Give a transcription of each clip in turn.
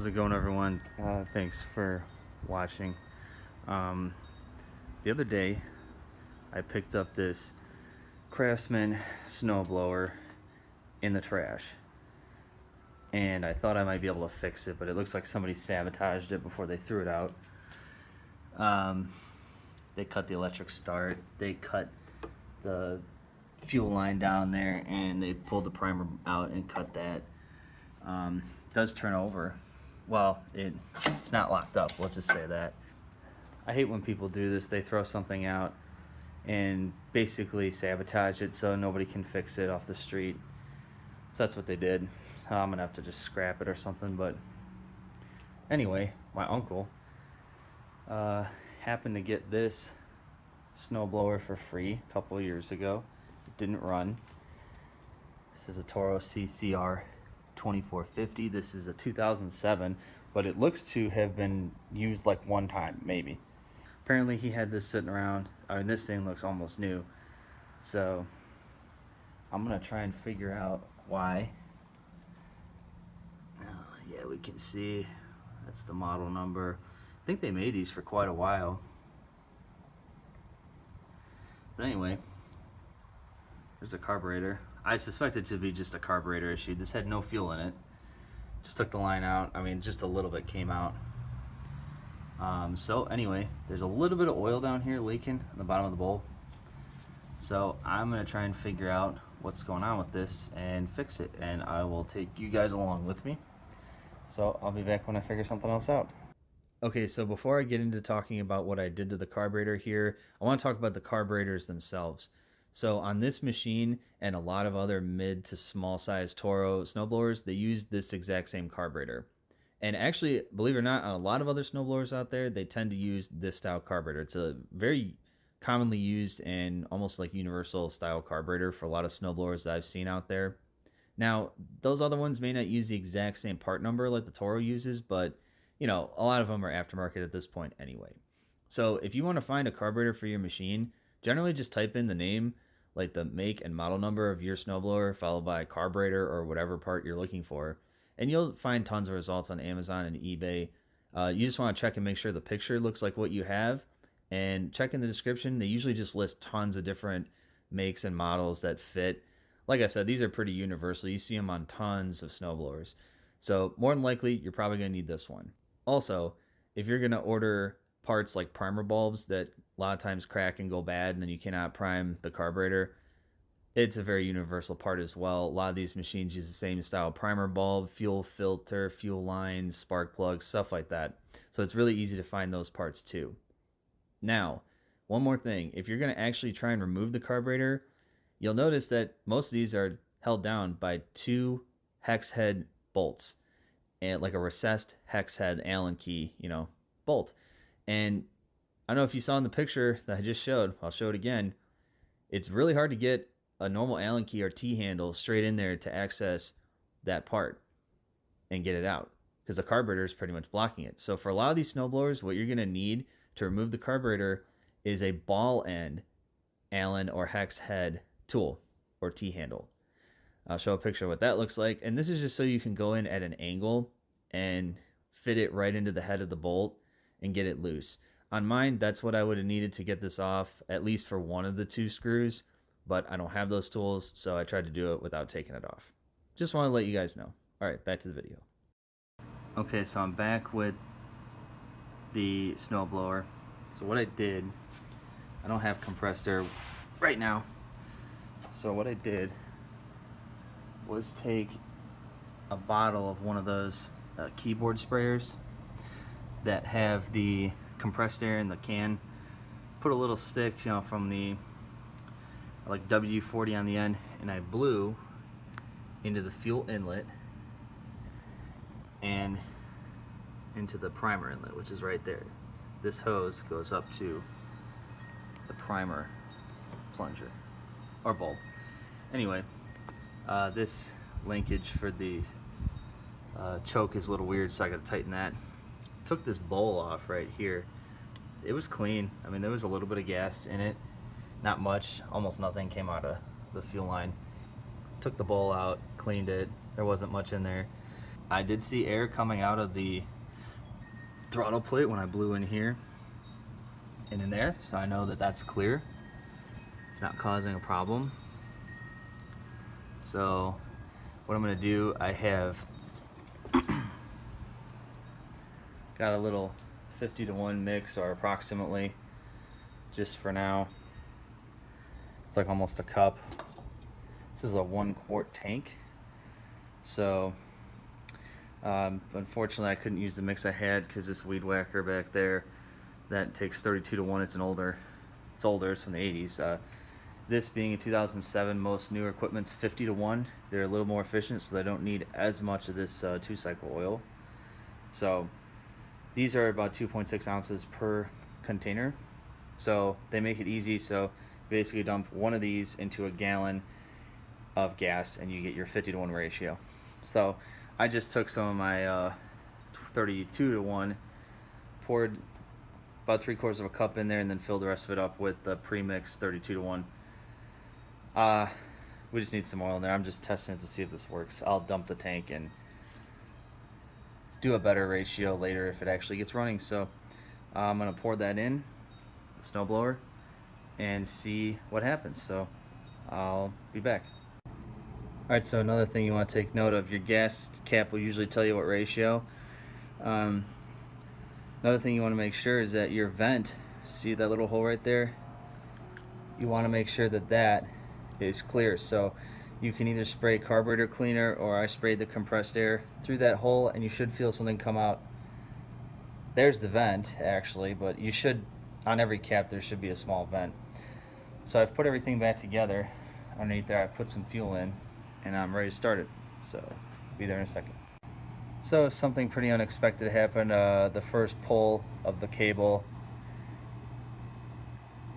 How's it going, everyone? Thanks for watching. The other day I picked up this Craftsman snowblower in the trash, and I thought I might be able to fix it, but it looks like somebody sabotaged it before they threw it out. They cut the electric start, they cut the fuel line down there, and they pulled the primer out and cut that. It does turn over. Well, it's not locked up, let's just say that. I hate when people do this. They throw something out and basically sabotage it so nobody can fix it off the street. So that's what they did. I'm gonna have to just scrap it or something. But anyway, my uncle happened to get this snowblower for free a couple of years ago. It didn't run. This is a Toro CCR 2450. This is a 2007, but it looks to have been used like one time, maybe. Apparently he had this sitting around. I mean, this thing looks almost new. So I'm gonna try and figure out why. Yeah, we can see that's the model number. I think they made these for quite a while. But anyway, there's a carburetor. I suspect it to be just a carburetor issue. This had no fuel in it. Just took the line out. I mean, just a little bit came out. So anyway, there's a little bit of oil down here leaking in the bottom of the bowl. So I'm gonna try and figure out what's going on with this and fix it, and I will take you guys along with me. So I'll be back when I figure something else out. Okay, so before I get into talking about what I did to the carburetor here, I want to talk about the carburetors themselves. So on this machine and a lot of other mid to small size Toro snowblowers, they use this exact same carburetor. And actually, believe it or not, on a lot of other snowblowers out there, they tend to use this style carburetor. It's a very commonly used and almost like universal style carburetor for a lot of snowblowers that I've seen out there. Now, those other ones may not use the exact same part number like the Toro uses, but you know, a lot of them are aftermarket at this point anyway. So if you want to find a carburetor for your machine, generally just type in the name, like the make and model number of your snowblower, followed by carburetor or whatever part you're looking for, and you'll find tons of results on Amazon and eBay. You just want to check and make sure the picture looks like what you have, and check in the description. They usually just list tons of different makes and models that fit. Like I said, these are pretty universal. You see them on tons of snowblowers. So more than likely, you're probably going to need this one. Also, if you're going to order parts like primer bulbs that a lot of times crack and go bad and then you cannot prime the carburetor, it's a very universal part as well. A lot of these machines use the same style primer bulb, fuel filter, fuel lines, spark plugs, stuff like that. So it's really easy to find those parts too. Now, one more thing. If you're going to actually try and remove the carburetor, you'll notice that most of these are held down by two hex head bolts, and like a recessed hex head Allen key, bolt. And I don't know if you saw in the picture that I just showed, I'll show it again. It's really hard to get a normal Allen key or T-handle straight in there to access that part and get it out, because the carburetor is pretty much blocking it. So for a lot of these snowblowers, what you're going to need to remove the carburetor is a ball end Allen or hex head tool or T-handle. I'll show a picture of what that looks like. And this is just so you can go in at an angle and fit it right into the head of the bolt and get it loose. On mine, that's what I would have needed to get this off, at least for one of the two screws, but I don't have those tools, so I tried to do it without taking it off. Just want to let you guys know. All right, back to the video. Okay, so I'm back with the snowblower. So what I did, I don't have compressed air right now. So what I did was take a bottle of one of those keyboard sprayers that have the compressed air in the can, put a little stick, from the like W40 on the end, and I blew into the fuel inlet and into the primer inlet, which is right there. This hose goes up to the primer plunger or bulb. Anyway, this linkage for the choke is a little weird, so I gotta tighten that. Took this bowl off right here. It was clean. I mean, there was a little bit of gas in it, not much, almost nothing came out of the fuel line. Took the bowl out, cleaned it. There wasn't much in there. I did see air coming out of the throttle plate when I blew in here and in there, so I know that that's clear. It's not causing a problem. So what I'm going to do, I have got a little 50-to-1 mix, or approximately, just for now. It's like almost a cup. This is a 1-quart tank. So unfortunately I couldn't use the mix I had because this weed whacker back there, that takes 32-to-1. It's older, it's from the 80s. This being a 2007, most newer equipment's 50-to-1. They're a little more efficient, so they don't need as much of this 2-cycle oil. So these are about 2.6 ounces per container. So they make it easy. So basically dump one of these into a gallon of gas and you get your 50-to-1 ratio. So I just took some of my 32-to-1, poured about 3/4 of a cup in there, and then filled the rest of it up with the pre-mixed 32-to-1. We just need some oil in there. I'm just testing it to see if this works. I'll dump the tank and do a better ratio later if it actually gets running. So I'm gonna pour that in the snowblower and see what happens. So I'll be back. Alright, so another thing you want to take note of, your gas cap will usually tell you what ratio. Another thing you want to make sure is that your vent, see that little hole right there? You want to make sure that that is clear. So you can either spray carburetor cleaner, or I sprayed the compressed air through that hole, and you should feel something come out. There's the vent actually, but you should, on every cap there should be a small vent. So I've put everything back together. Underneath there I put some fuel in, and I'm ready to start it. So be there in a second. So something pretty unexpected happened. The first pull of the cable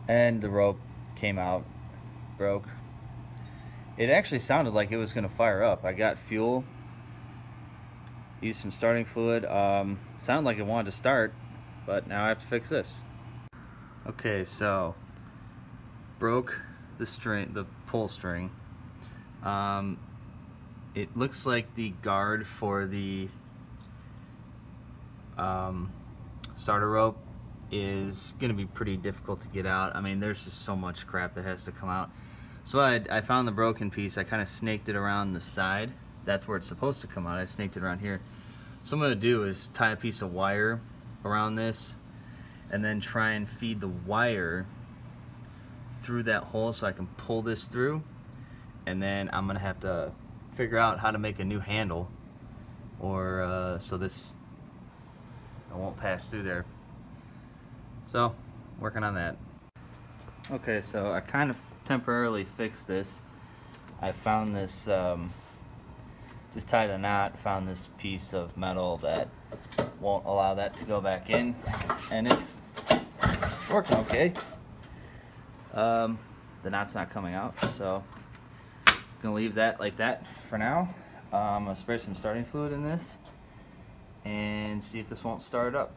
and the rope came out, broke. It actually sounded like it was going to fire up. I got fuel, used some starting fluid. Sounded like it wanted to start, but now I have to fix this. Okay, so broke the string, the pull string. It looks like the guard for the starter rope is going to be pretty difficult to get out. I mean, there's just so much crap that has to come out. So I found the broken piece. I kind of snaked it around the side. That's where it's supposed to come out. I snaked it around here. So what I'm going to do is tie a piece of wire around this and then try and feed the wire through that hole so I can pull this through. And then I'm going to have to figure out how to make a new handle, or so this won't pass through there. So working on that. Okay, so I kind of temporarily fixed this. I found this, just tied a knot, found this piece of metal that won't allow that to go back in, and it's working okay. The knot's not coming out, so I'm gonna leave that like that for now. I'm gonna spray some starting fluid in this and see if this won't start up.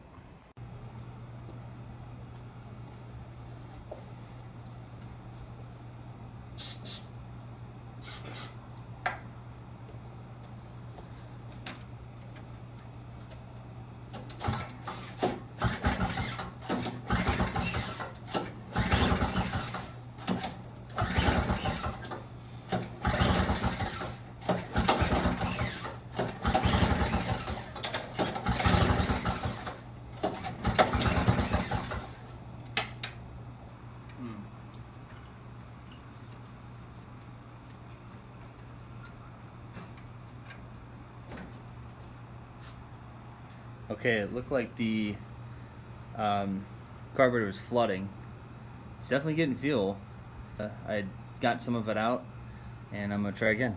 Okay, it looked like the carburetor was flooding. It's definitely getting fuel. I got some of it out, and I'm going to try again.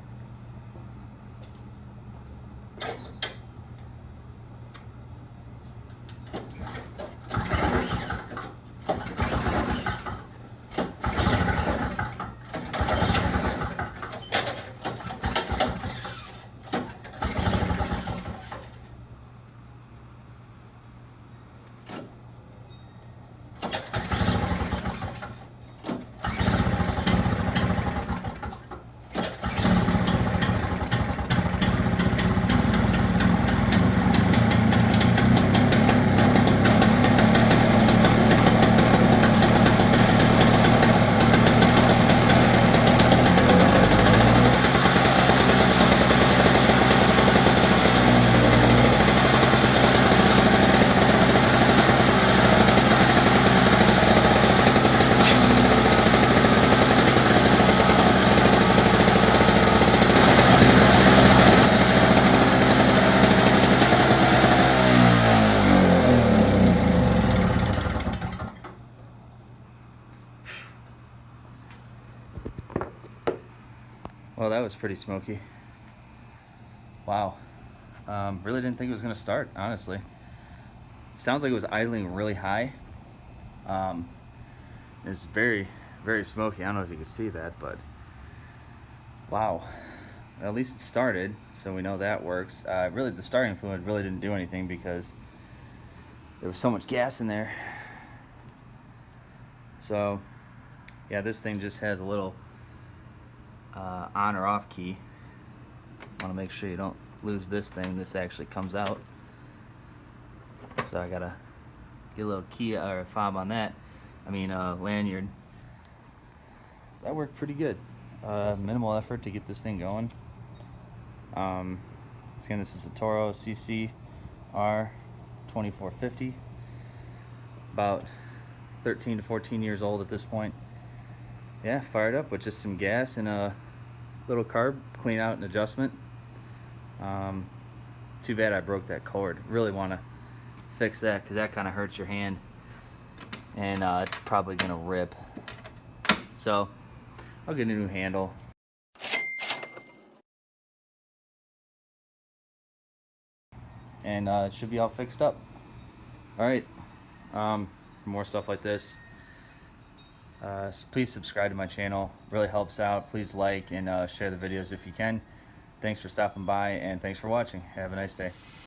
was pretty smoky. Wow. Really didn't think it was gonna start, honestly. Sounds like it was idling really high. It's very, very smoky. I don't know if you can see that, but wow. At least it started, so we know that works. Really, the starting fluid really didn't do anything because there was so much gas in there. So, yeah, this thing just has a little on or off key. Want to make sure you don't lose this thing. This actually comes out. So I gotta get a little key or a fob on that. I mean, lanyard. That worked pretty good. Minimal effort to get this thing going. Again, this is a Toro CCR 2450. About 13 to 14 years old at this point. Yeah, fired up with just some gas and a little carb clean out and adjustment. Too bad I broke that cord. Really want to fix that because that kind of hurts your hand, and it's probably gonna rip. So I'll get a new handle. And it should be all fixed up. Alright, for more stuff like this, please subscribe to my channel. Really helps out. Please like and share the videos if you can. Thanks for stopping by, and thanks for watching. Have a nice day.